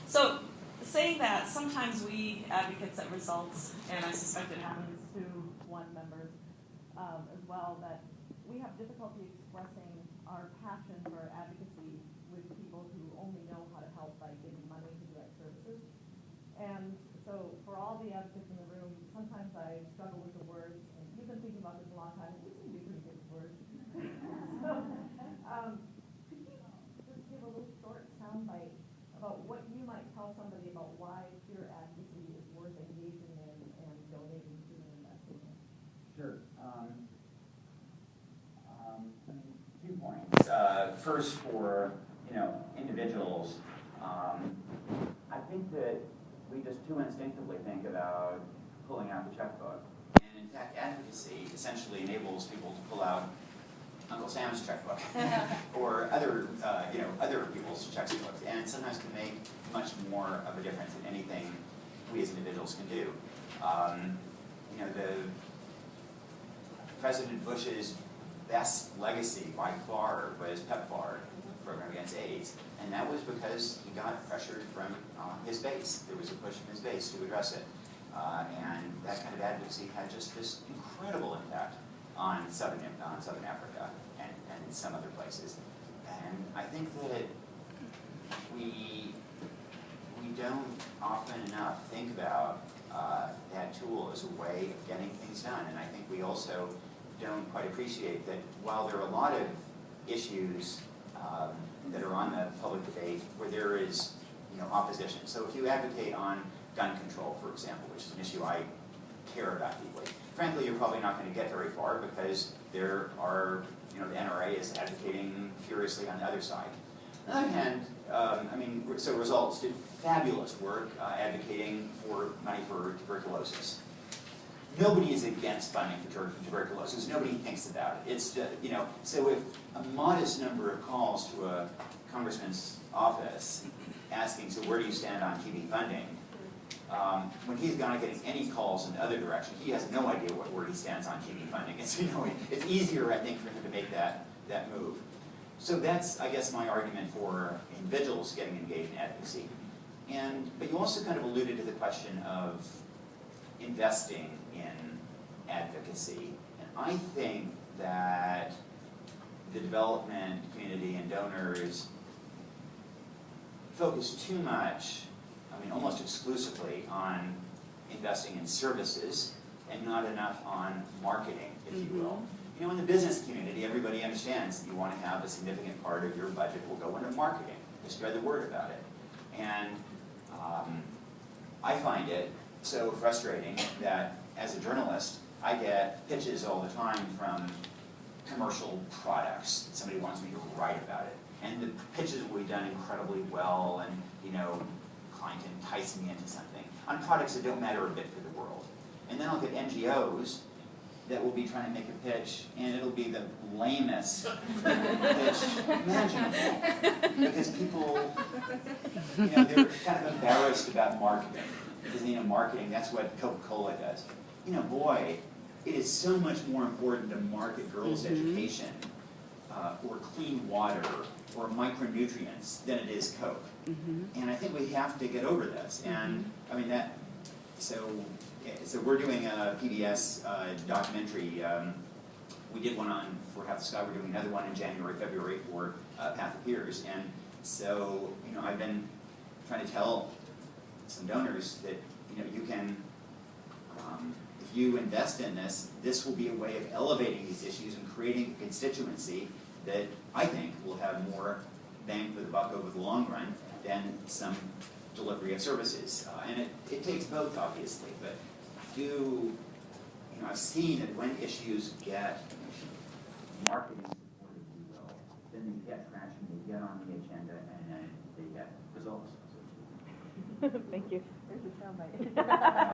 So saying that, sometimes we advocates at results, and I suspect it happens to one members as well, that we have difficulty expressing our passion for advocacy with people who only know how to help by giving money to direct services. And so for all the advocates in the room, sometimes I struggle with the words, and you've been thinking about this a long time, and you seem to be pretty good with words. So, could you just give a little short soundbite about what you might tell somebody about why peer advocacy is worth engaging in and donating to and investing in? Sure. 2 points. First, for individuals, I think that we just too instinctively think about pulling out the checkbook, and in fact, advocacy essentially enables people to pull out Uncle Sam's checkbook or other people's checkbooks, and sometimes can make much more of a difference than anything we as individuals can do. The President Bush's best legacy by far was PEPFAR, Program Against AIDS, and that was because he got pressured from his base. There was a push from his base to address it, and that kind of advocacy had just this incredible impact on Southern Africa and some other places. And I think that we don't often enough think about that tool as a way of getting things done. And I think we also don't quite appreciate that while there are a lot of issues that are on the public debate where there is opposition. So if you advocate on gun control, for example, which is an issue I care about deeply, frankly, you're probably not going to get very far because there are, the NRA is advocating furiously on the other side. On the other hand, so Results did fabulous work advocating for money for tuberculosis. Nobody is against funding for tuberculosis. Nobody thinks about it. It's so if a modest number of calls to a congressman's office asking, so where do you stand on TB funding? When he's not getting any calls in the other direction, he has no idea where he stands on TB funding. It's it's easier, I think, for him to make that move. So that's, I guess, my argument for individuals getting engaged in advocacy. But you also kind of alluded to the question of investing in advocacy. And I think that the development community and donors focus too much, almost exclusively, on investing in services and not enough on marketing, if you will. In the business community, everybody understands that you want to have a significant part of your budget will go into marketing to spread the word about it. And I find it so frustrating that as a journalist, I get pitches all the time from commercial products. Somebody wants me to write about it. And the pitches will be done incredibly well, and client can entice me into something on products that don't matter a bit for the world. And then I'll get NGOs that will be trying to make a pitch, and it'll be the lamest pitch imaginable. Because people, they're kind of embarrassed about marketing. Because, marketing, that's what Coca-Cola does. Boy, it is so much more important to market girls' education, or clean water, or micronutrients than it is Coke. And I think we have to get over this. And, so we're doing a PBS documentary. We did one for Half the Sky. We're doing another one in January, February for Path of Peers. And so, I've been trying to tell some donors that, you can, if you invest in this, this will be a way of elevating these issues and creating a constituency that I think will have more bang for the buck over the long run than some delivery of services. And it takes both, obviously, but I've seen that when issues get marketing support, if you will, then they get traction, they get on the agenda, and then they get results. Thank you. There's your soundbite.